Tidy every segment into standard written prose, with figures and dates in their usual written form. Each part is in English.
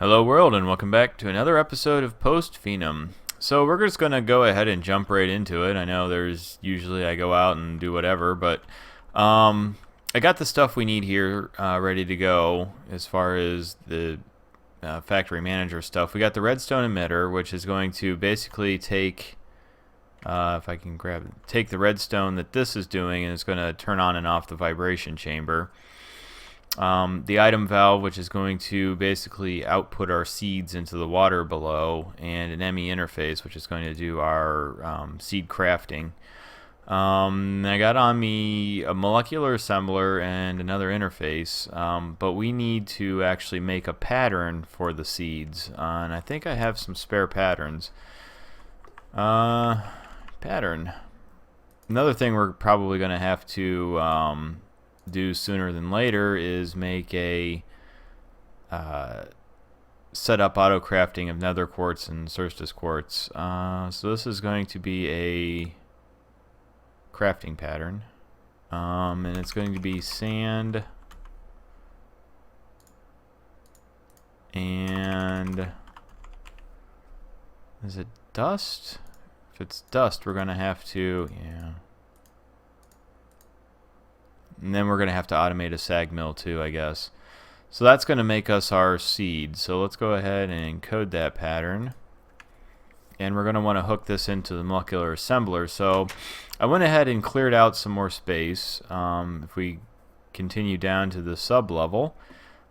Hello world and welcome back to another episode of Post Finem. So we're just going to go ahead and jump right into it. I know there's usually I go out and do whatever, but I got the stuff we need here ready to go as far as the factory manager stuff. We got the redstone emitter, which is going to basically take, if I can grab it, take the redstone that this is doing and it's going to turn on and off the vibration chamber. The item valve, which is going to basically output our seeds into the water below, and an ME interface, which is going to do our seed crafting. I got on me a molecular assembler and another interface, but we need to actually make a pattern for the seeds, and I think I have some spare patterns. Pattern. Another thing we're probably going to have to do sooner than later is make a set up auto crafting of nether quartz and Cerstus quartz. So this is going to be a crafting pattern, and it's going to be sand and is it dust? If it's dust, we're going to have to, yeah. And then we're going to have to automate a sag mill too, I guess. So that's going to make us our seed. So let's go ahead and encode that pattern. And we're going to want to hook this into the molecular assembler. So I went ahead and cleared out some more space. If we continue down to the sub level,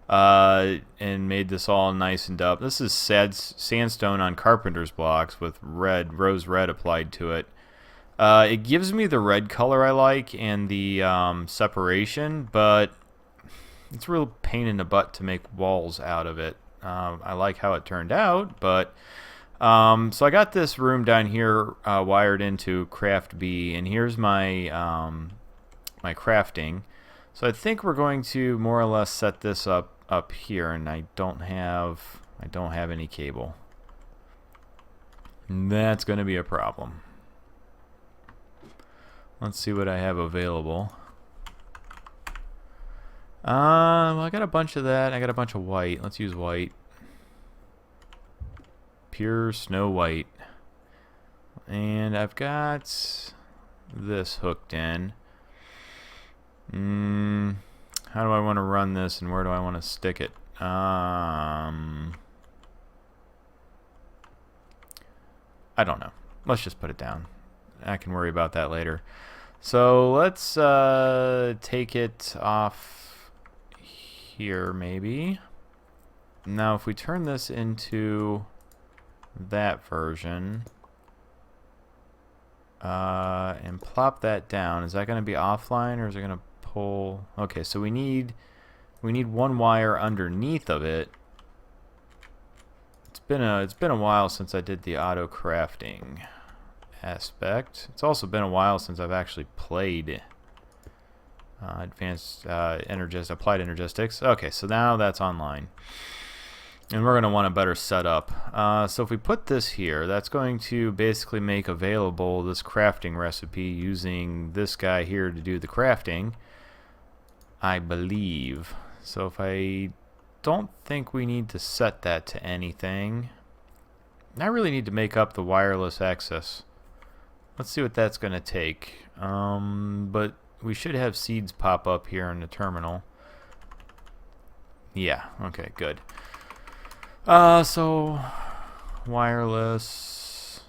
and made this all nicened up. This is sandstone on carpenter's blocks with rose red applied to it. It gives me the red color I like and the separation, but it's a real pain in the butt to make walls out of it. I like how it turned out, but so I got this room down here wired into Craft B, and here's my my crafting. So I think we're going to more or less set this up here, and I don't have any cable. And that's going to be a problem. Let's see what I have available. Well, I got a bunch of that. I got a bunch of white. Let's use white. Pure snow white. And I've got this hooked in. How do I want to run this, and where do I want to stick it? I don't know. Let's just put it down. I can worry about that later. So let's take it off here, maybe. Now, if we turn this into that version and plop that down, is that going to be offline, or is it going to pull? Okay, so we need one wire underneath of it. It's been a while since I did the auto crafting aspect. It's also been a while since I've actually played advanced applied energistics. Okay, so now that's online, and we're going to want a better setup. So if we put this here, that's going to basically make available this crafting recipe using this guy here to do the crafting, I believe. So if I don't think we need to set that to anything, I really need to make up the wireless access. Let's see what that's going to take. But we should have seeds pop up here in the terminal. Yeah, okay, good. So wireless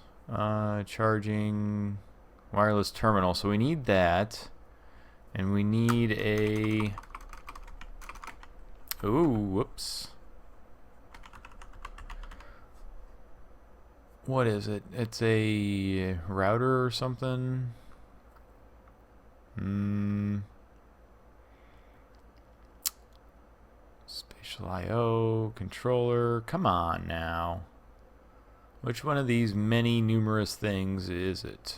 charging, wireless terminal. So we need that, and we need a. Ooh, whoops. What is it? It's a router or something. Spatial I/O controller. Come on now. Which one of these many numerous things is it?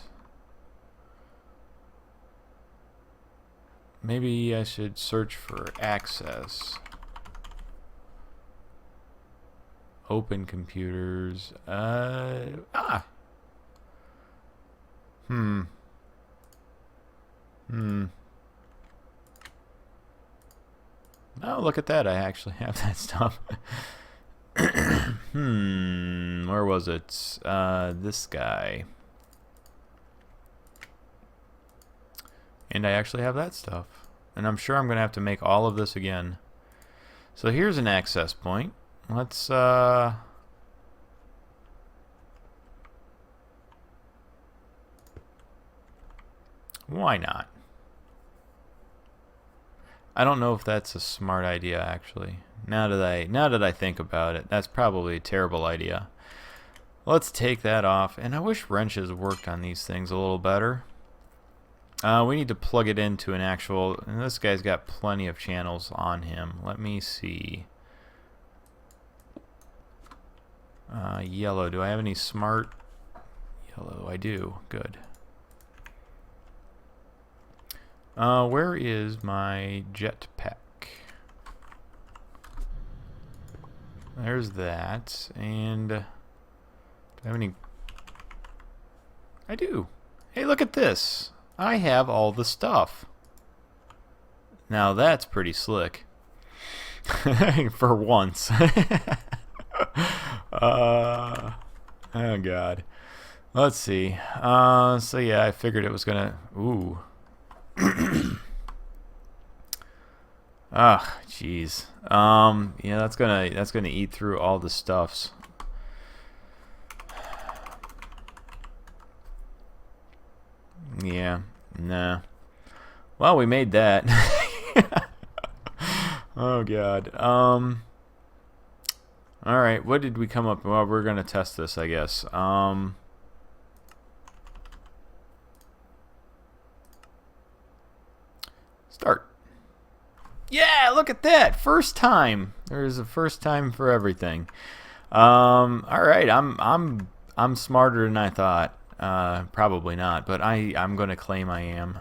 Maybe I should search for access. Open computers. Oh, look at that. I actually have that stuff. Where was it? This guy. And I actually have that stuff. And I'm sure I'm going to have to make all of this again. So here's an access point. Let's, why not? I don't know if that's a smart idea, actually. Now that I think about it, that's probably a terrible idea. Let's take that off. And I wish wrenches worked on these things a little better. We need to plug it into an actual... And this guy's got plenty of channels on him. Let me see. Yellow. Do I have any smart... Yellow, I do. Good. Where is my jetpack? There's that. And... do I have any... I do. Hey, look at this. I have all the stuff. Now that's pretty slick. For once. Oh god. Let's see. So yeah, I figured it was gonna... Ooh. Ah, jeez. Yeah, that's gonna eat through all the stuffs. Yeah, nah. Well, we made that. Oh god. Alright, what did we come up? Well, we're gonna test this, I guess. Start. Yeah, look at that. First time. There's a first time for everything. Alright, I'm smarter than I thought. Probably not, but I'm gonna claim I am.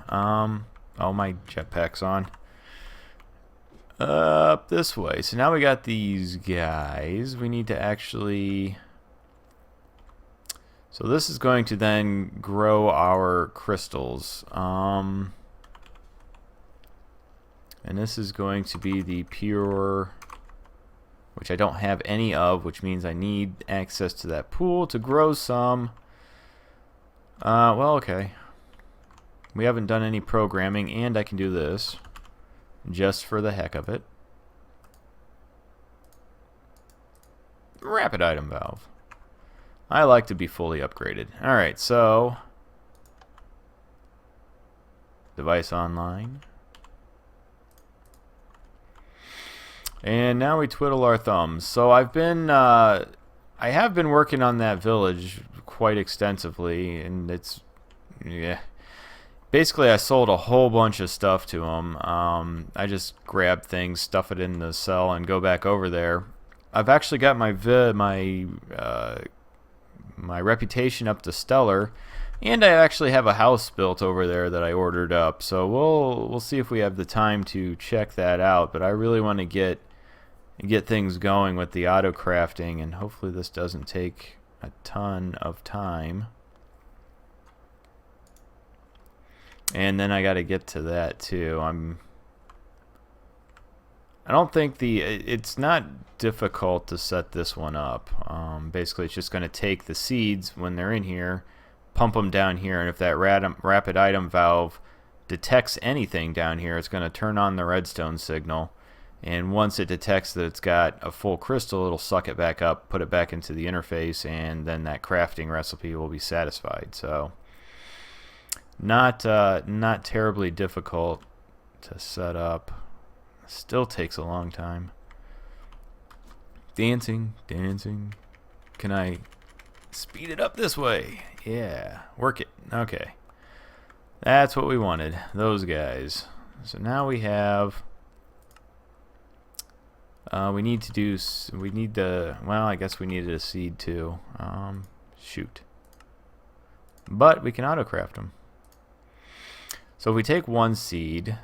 Oh, my jetpack's on. Up this way. So now we got these guys. We need to actually... So this is going to then grow our crystals. And this is going to be the pure... which I don't have any of, which means I need access to that pool to grow some. Well, okay. We haven't done any programming, and I can do this just for the heck of it. Rapid item valve. I like to be fully upgraded. Alright, so... device online. And now we twiddle our thumbs. So I've been... I have been working on that village quite extensively, and it's... yeah. Basically, I sold a whole bunch of stuff to him. I just grab things, stuff it in the cell, and go back over there. I've actually got my reputation up to stellar, and I actually have a house built over there that I ordered up. So we'll see if we have the time to check that out. But I really want to get things going with the auto crafting, and hopefully this doesn't take a ton of time. And then I got to get to that too. I don't think it's not difficult to set this one up. Basically, it's just going to take the seeds when they're in here, pump them down here, and if that rapid item valve detects anything down here, it's going to turn on the redstone signal. And once it detects that it's got a full crystal, it'll suck it back up, put it back into the interface, and then that crafting recipe will be satisfied. So not terribly difficult to set up. Still takes a long time. Dancing. Can I speed it up this way? Yeah, work it. Okay. That's what we wanted, those guys. So now we have... we need the... well, I guess we needed a seed too. Shoot. But we can auto-craft them. So if we take one seed...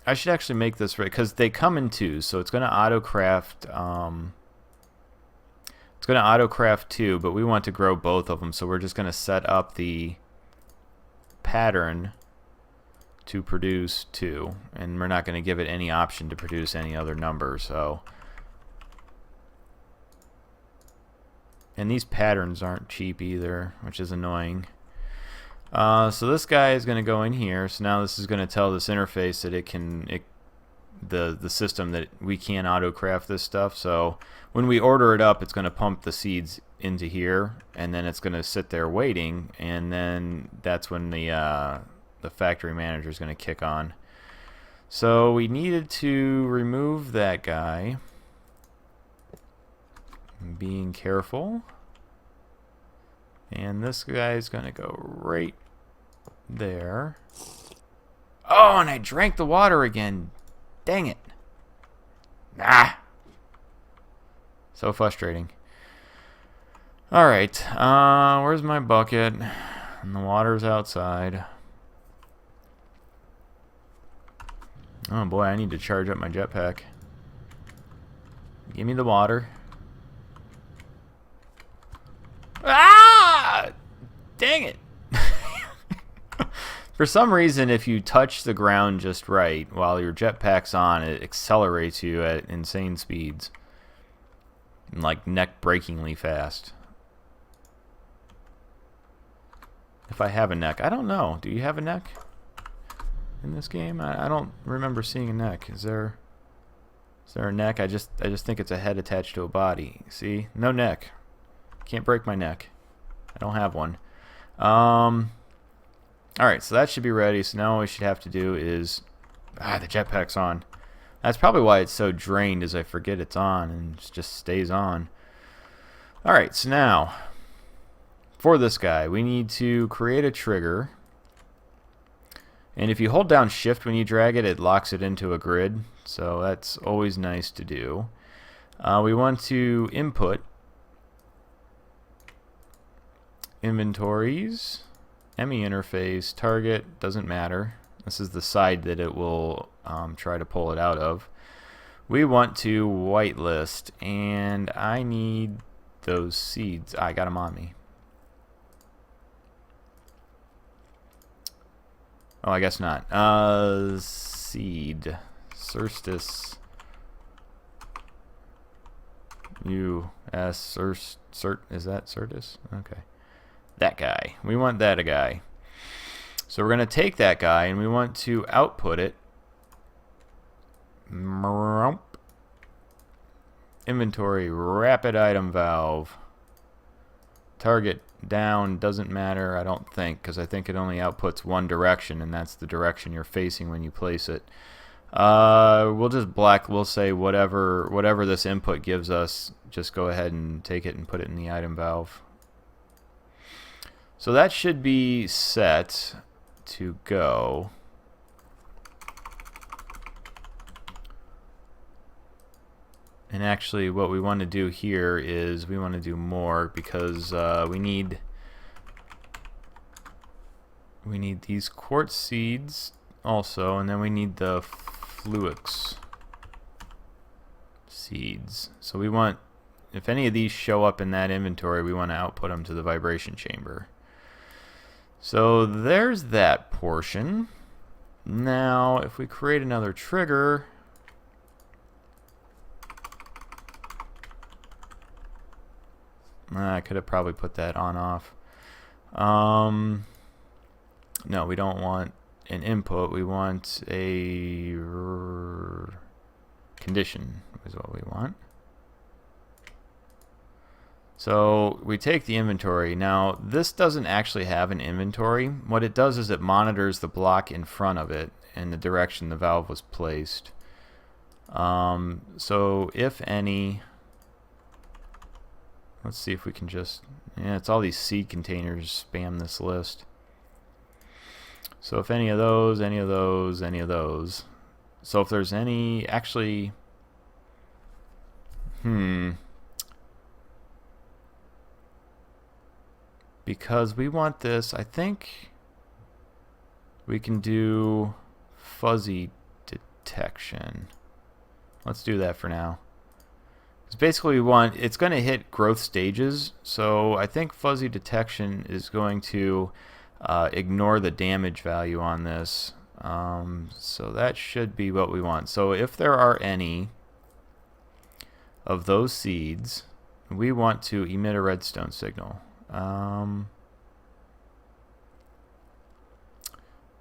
I should actually make this right, because they come in twos, so it's going to auto-craft... it's going to auto-craft two, but we want to grow both of them, so we're just going to set up the pattern to produce two, and we're not going to give it any option to produce any other number. So And these patterns aren't cheap either, which is annoying. So this guy is going to go in here. So now this is going to tell this interface that the system that we can auto craft this stuff. So when we order it up, it's going to pump the seeds into here, and then it's going to sit there waiting, and then that's when the factory manager is going to kick on. So we needed to remove that guy. Being careful. And this guy is going to go right there. Oh, and I drank the water again. Dang it. Ah. So frustrating. Alright, where's my bucket? And the water's outside. Oh boy, I need to charge up my jetpack. Give me the water. Ah! Dang it. For some reason, if you touch the ground just right while your jetpack's on, it accelerates you at insane speeds. And like neck-breakingly fast. If I have a neck. I don't know. Do you have a neck in this game? I don't remember seeing a neck. Is there a neck? I just think it's a head attached to a body. See? No neck. Can't break my neck. I don't have one. Alright, so that should be ready. So now all we should have to do is... the jetpack's on. That's probably why it's so drained, is I forget it's on and it just stays on. Alright, so now... for this guy, we need to create a trigger. And if you hold down shift when you drag it, it locks it into a grid. So that's always nice to do. We want to input inventories, ME interface, target, doesn't matter. This is the side that it will try to pull it out of. We want to whitelist, and I need those seeds. I got them on me. Oh, I guess not. Seed. Certis. U.S. Cert. Is that Certis? Okay. That guy. We want that guy. So we're going to take that guy and we want to output it. Inventory. Rapid item valve. Target down doesn't matter, I don't think, because I think it only outputs one direction, and that's the direction you're facing when you place it. We'll just we'll say whatever this input gives us, just go ahead and take it and put it in the item valve. So that should be set to go. And actually what we want to do here is we want to do more, because we need these quartz seeds also, and then we need the fluix seeds. So we want, if any of these show up in that inventory, we want to output them to the vibration chamber. So there's that portion. Now if we create another trigger, I could have probably put that on off. No, we don't want an input. We want a condition is what we want. So we take the inventory. Now this doesn't actually have an inventory. What it does is it monitors the block in front of it and the direction the valve was placed. So if any... Let's see if we can just... Yeah, it's all these seed containers spam this list. So if any of those, any of those, any of those. So if there's any... Actually... Because we want this, I think we can do fuzzy detection. Let's do that for now. Because basically we want, it's going to hit growth stages, so I think fuzzy detection is going to ignore the damage value on this. So that should be what we want. So if there are any of those seeds we want to emit a redstone signal.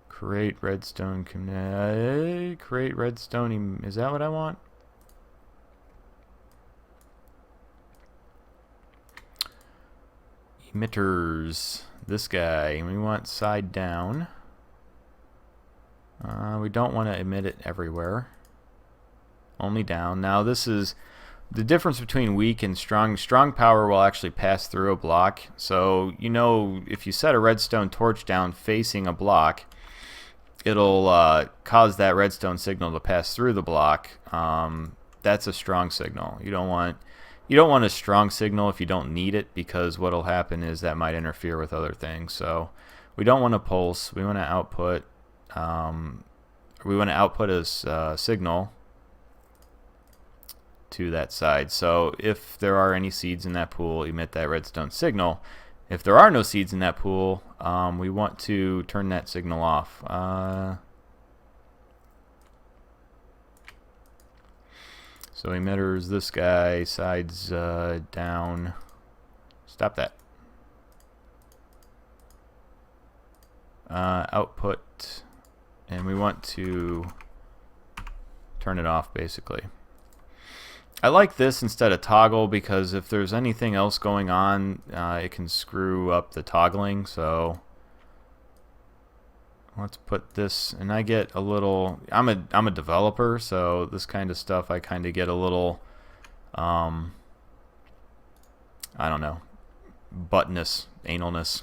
Create redstone. Create redstone. Is that what I want? Emitters. This guy. We want side down. We don't want to emit it everywhere. Only down. Now this is the difference between weak and strong. Strong power will actually pass through a block. So, you know, if you set a redstone torch down facing a block, it'll cause that redstone signal to pass through the block. That's a strong signal. You don't want a strong signal if you don't need it, because what'll happen is that might interfere with other things. So we don't want a pulse. We want to output. We want to output a signal to that side. So if there are any seeds in that pool, emit that redstone signal. If there are no seeds in that pool, we want to turn that signal off. So emitters, this guy, sides down. Stop that. Output, and we want to turn it off basically. I like this instead of toggle because if there's anything else going on, it can screw up the toggling. So let's put this, and I get a little. I'm a developer, so this kind of stuff I kind of get a little. I don't know, buttness, analness.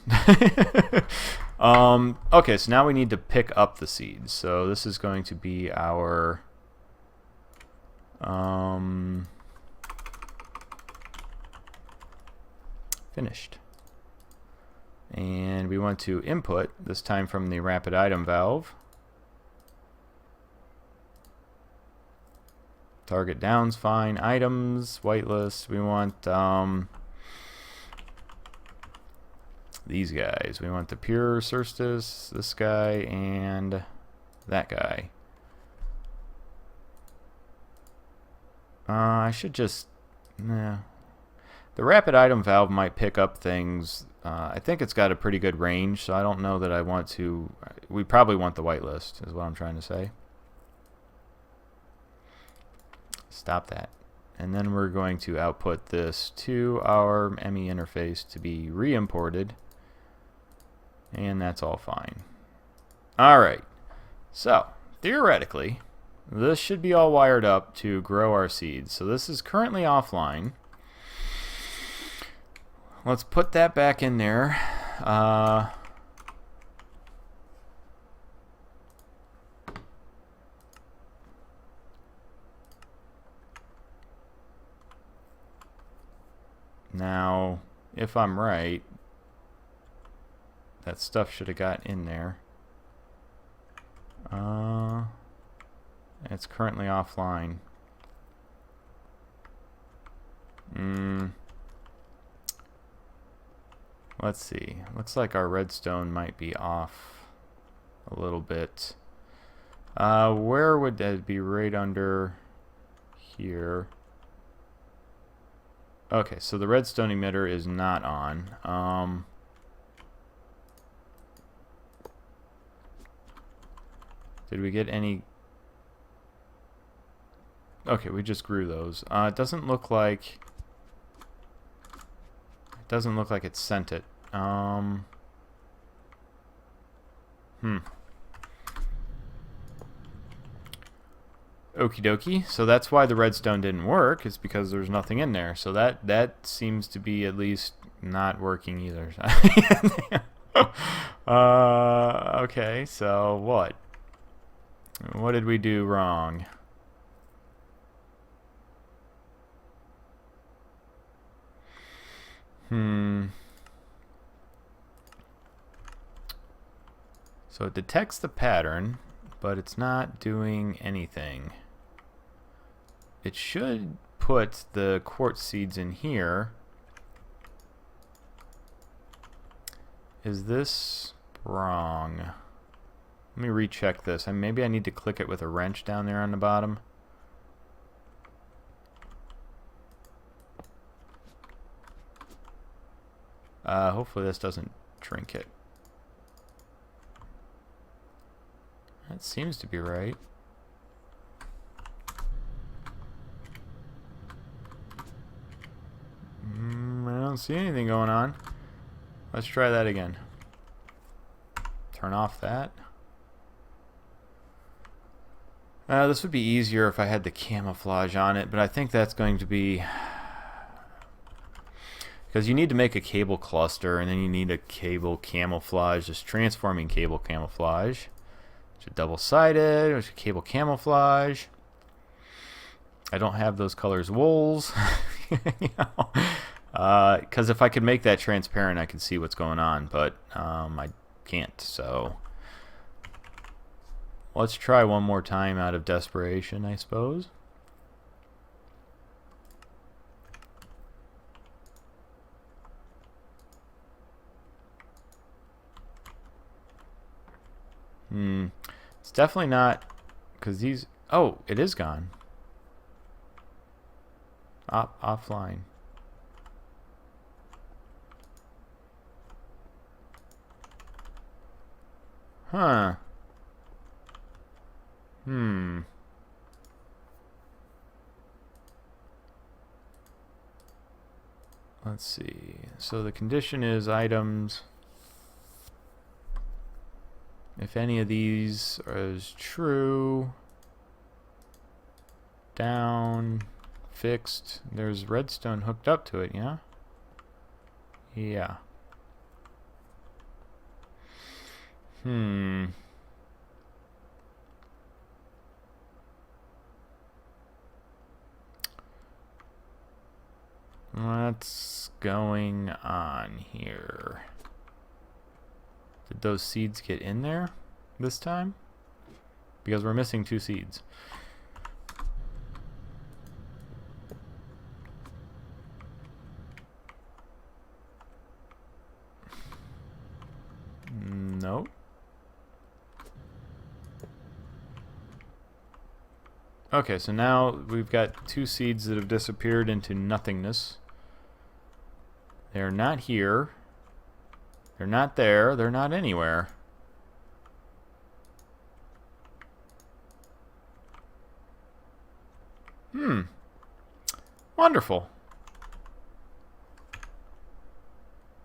Okay, so now we need to pick up the seeds. So this is going to be our. Finished. And we want to input, this time from the rapid item valve. Target down's fine. Items, whitelist, we want these guys. We want the pure Solstice, this guy, and that guy. I should just... Nah. The rapid item valve might pick up things. I think it's got a pretty good range, so I don't know that I want to... We probably want the whitelist, is what I'm trying to say. Stop that. And then we're going to output this to our ME interface to be re-imported. And that's all fine. Alright. So, theoretically, this should be all wired up to grow our seeds. So this is currently offline. Let's put that back in there. Now, if I'm right, that stuff should have got in there. It's currently offline. Let's see. Looks like our redstone might be off a little bit. Where would that be? Right under here. Okay, so the redstone emitter is not on. Did we get any? Okay, we just grew those. It doesn't look like it sent it. Okie dokie. So that's why the redstone didn't work, is because there's nothing in there. So that seems to be at least not working either. Okay, so what? What did we do wrong? So it detects the pattern, but it's not doing anything. It should put the quartz seeds in here. Is this wrong? Let me recheck this. Maybe I need to click it with a wrench down there on the bottom. Hopefully this doesn't trinket. That seems to be right. I don't see anything going on. Let's try that again. Turn off that. This would be easier if I had the camouflage on it, but I think that's going to be... Because you need to make a cable cluster, and then you need a cable camouflage, just transforming cable camouflage. Which is double-sided, which is cable camouflage. I don't have those colors wools. You know? Because if I could make that transparent, I could see what's going on, but I can't, so... Let's try one more time out of desperation, I suppose. It's definitely not, because these... Oh, it is gone. Offline. Huh. Let's see. So the condition is items. If any of these is true, down, fixed, there's redstone hooked up to it, yeah? Yeah. What's going on here? Did those seeds get in there this time? Because we're missing 2 seeds. Nope. Okay, so now we've got 2 seeds that have disappeared into nothingness. They're not here. They're not there. They're not anywhere. Wonderful.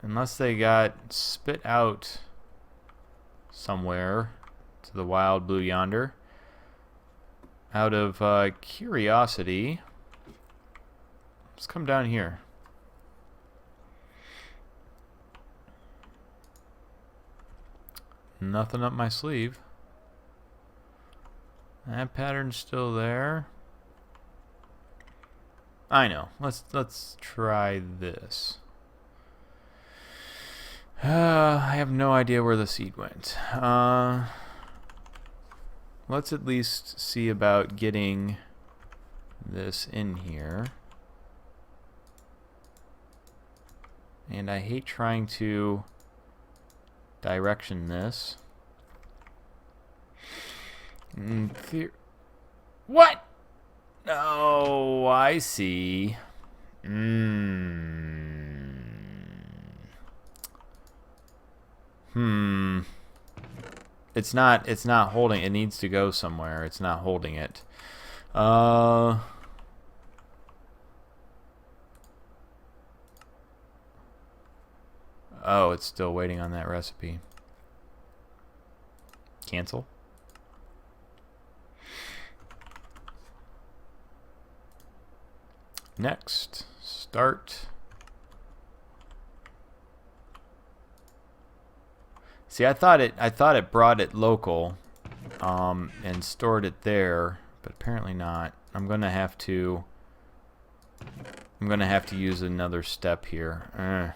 Unless they got spit out somewhere to the wild blue yonder. Out of curiosity, let's come down here. Nothing up my sleeve. That pattern's still there. I know. Let's try this. I have no idea where the seed went. Let's at least see about getting this in here. And I hate trying to direction this. What? Oh, I see. It's not holding. It needs to go somewhere. It's not holding it. Oh, it's still waiting on that recipe. Cancel. Next, start. See, I thought it brought it local, and stored it there, but apparently not. I'm gonna have to use another step here.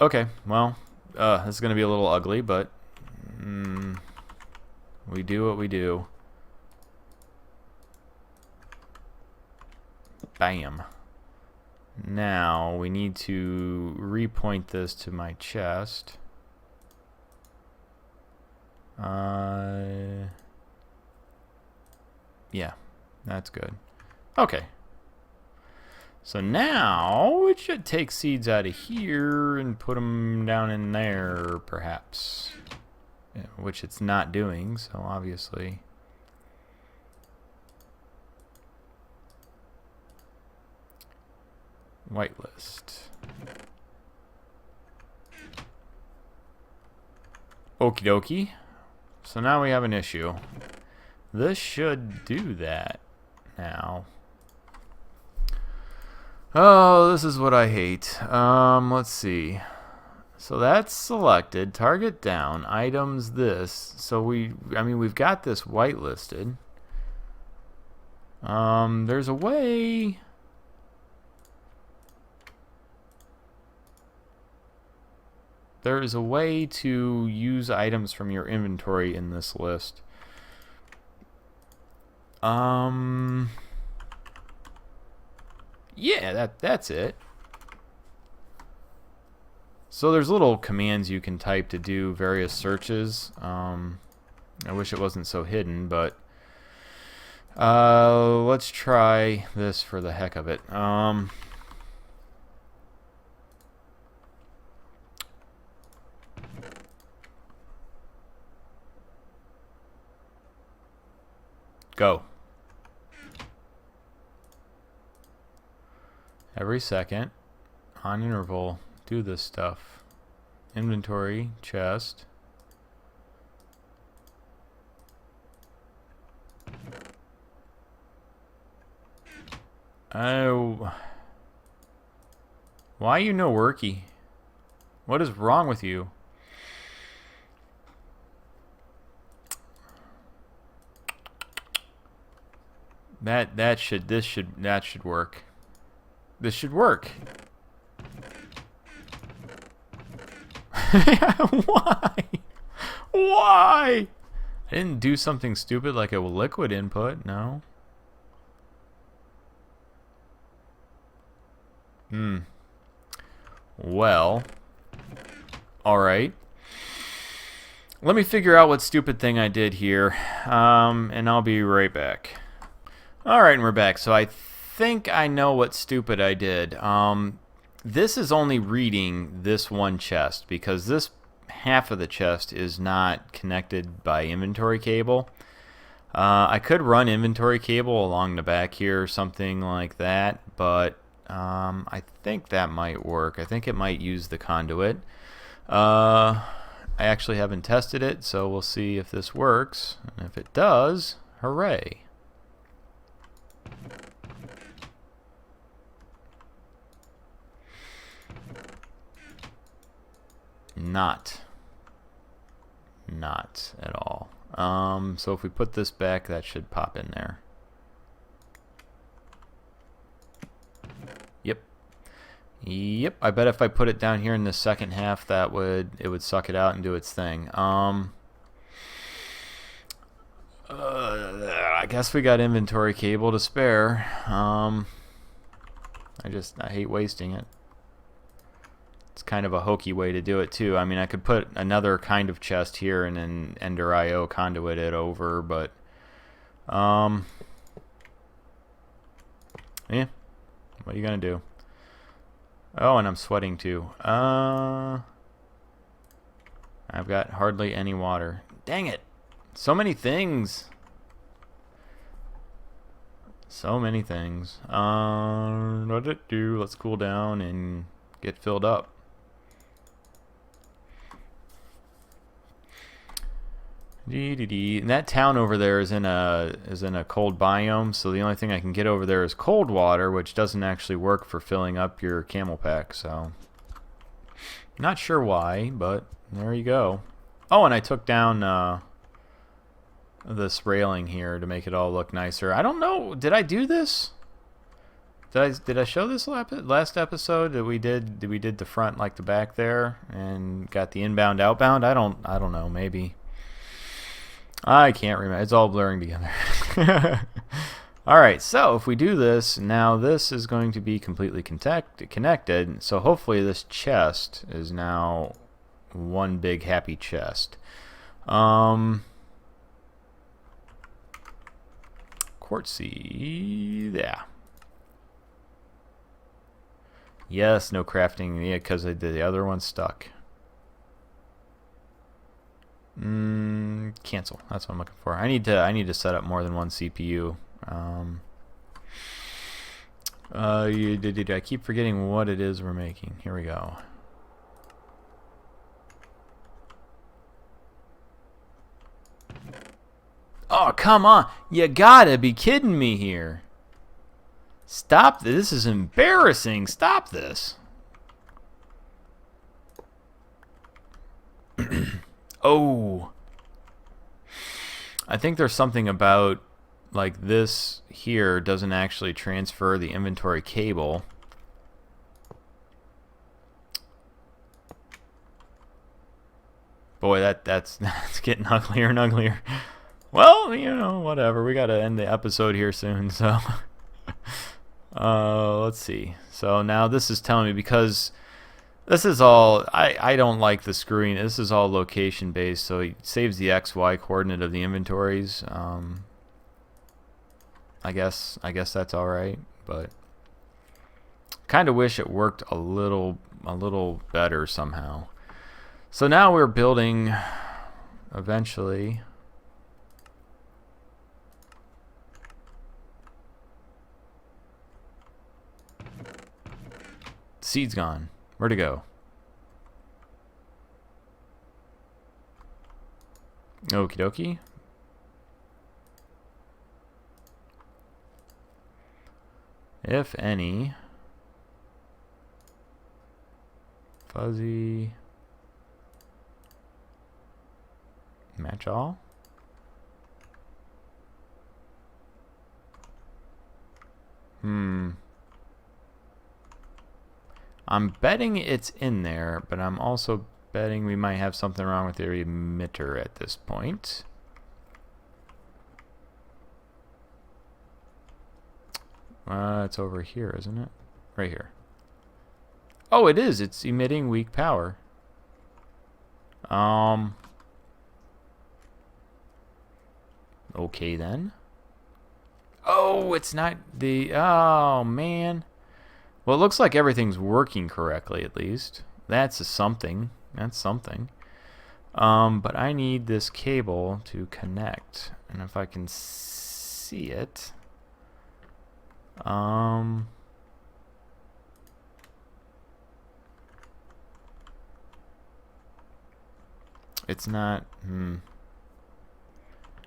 Okay, well, this is gonna be a little ugly, but we do what we do. Bam. Now we need to repoint this to my chest. Yeah, that's good. Okay. So now it should take seeds out of here and put them down in there, perhaps. Yeah, which it's not doing, so obviously. Whitelist. Okie dokie. So now we have an issue. This should do that now. Oh, this is what I hate. Let's see. So that's selected. Target down. Items this. So we've got this whitelisted. There's a way. There is a way to use items from your inventory in this list. Yeah, that's it. So there's little commands you can type to do various searches. I wish it wasn't so hidden, but let's try this for the heck of it. Go. Every second, on interval, do this stuff. Inventory, chest. Oh. Why are you no worky? What is wrong with you? That should work. This should work. Why? Why? I didn't do something stupid like a liquid input, no. Well. Alright. Let me figure out what stupid thing I did here. And I'll be right back. Alright, and we're back. So I think I know what stupid I did. This is only reading this one chest because this half of the chest is not connected by inventory cable. I could run inventory cable along the back here or something like that, but I think that might work. I think it might use the conduit. I actually haven't tested it, so we'll see if this works. And if it does, hooray. Not at all. So if we put this back, that should pop in there. Yep, I bet if I put it down here in the second half, it would suck it out and do its thing. I guess we got inventory cable to spare. I hate wasting it. It's kind of a hokey way to do it too. I mean, I could put another kind of chest here and then Ender IO conduit it over, but yeah, what are you gonna do? Oh, and I'm sweating too. I've got hardly any water. Dang it! So many things. So many things. What did it do? Let's cool down and get filled up. And that town over there is in a cold biome, so the only thing I can get over there is cold water, which doesn't actually work for filling up your camel pack. So, not sure why, but there you go. Oh, and I took down this railing here to make it all look nicer. I don't know. Did I do this? Did I show this last episode that we did the front like the back there and got the inbound outbound? I don't know. Maybe. I can't remember. It's all blurring together. Alright, so if we do this, now this is going to be completely connected. So hopefully this chest is now one big happy chest. Quartzy, yeah. Yes, no crafting. Yeah, because the other one stuck. Cancel. That's what I'm looking for. I need to set up more than one CPU. I keep forgetting what it is we're making. Here we go. Oh, come on. You gotta be kidding me here. Stop. This is embarrassing. Stop this. Oh. I think there's something about like this here doesn't actually transfer the inventory cable. Boy, that's getting uglier and uglier. Well, you know, whatever. We gotta end the episode here soon, so let's see. So now this is telling me, because this is all, I don't like the screwing. This is all location based, so it saves the XY coordinate of the inventories. I guess that's all right, but kind of wish it worked a little better somehow. So now we're building eventually. Seed's gone. Where'd it go? Okie dokie. If any. Fuzzy. Match all. I'm betting it's in there, but I'm also betting we might have something wrong with the emitter at this point. It's over here, isn't it? Right here. Oh, it is. It's emitting weak power. Okay then. Oh, it's not the... Oh, man. Well, it looks like everything's working correctly, at least. That's something. That's something. But I need this cable to connect. And if I can see it... It's not...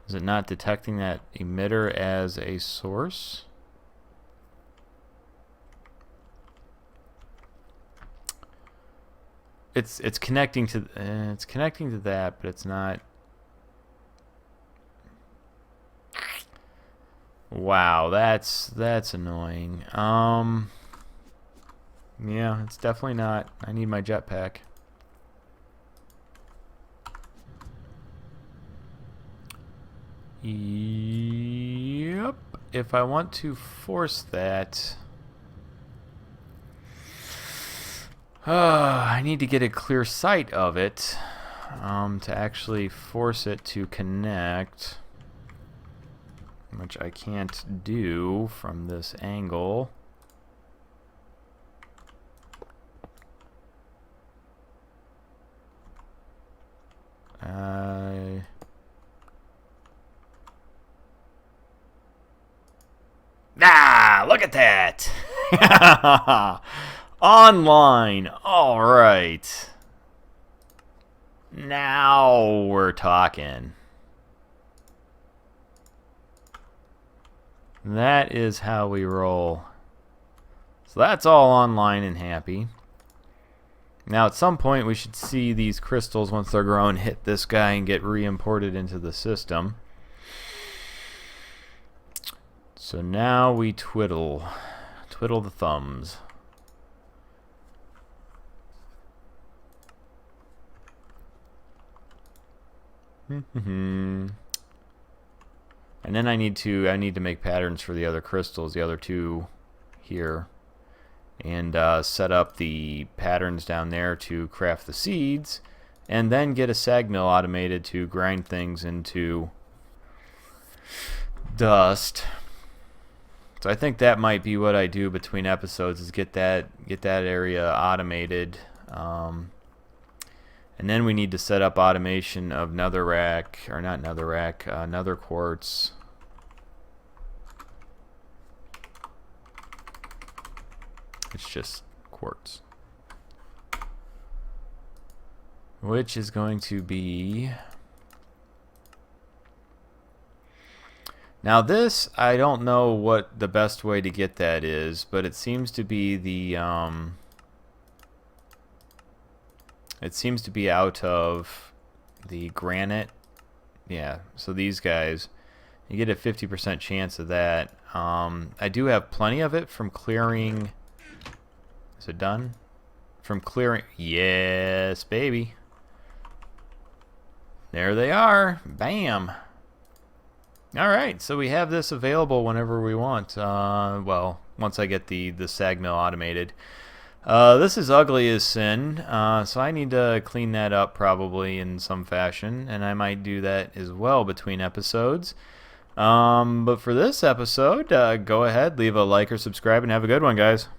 Is it not detecting that emitter as a source? It's connecting to that, but it's not. Wow, that's annoying. Yeah, it's definitely not. I need my jetpack. Yep. If I want to force that, I need to get a clear sight of it to actually force it to connect, which I can't do from this angle. Look at that! Online! Alright. Now we're talking. That is how we roll. So that's all online and happy. Now at some point we should see these crystals, once they're grown, hit this guy and get re-imported into the system. So now we twiddle the thumbs. And then I need to make patterns for the other crystals, the other two here, and set up the patterns down there to craft the seeds, and then get a sag mill automated to grind things into dust. So I think that might be what I do between episodes, is get that area automated. And then we need to set up automation of netherrack, or not netherrack, nether quartz. It's just quartz. Which is going to be... Now this, I don't know what the best way to get that is, but it seems to be the... It seems to be out of the granite. Yeah, so these guys, you get a 50% chance of that. I do have plenty of it from clearing. Is it done? From clearing. Yes, baby. There they are. Bam. Alright, so we have this available whenever we want. Well, once I get the sag mill automated. This is ugly as sin, so I need to clean that up probably in some fashion, and I might do that as well between episodes. But for this episode, go ahead, leave a like or subscribe, and have a good one, guys.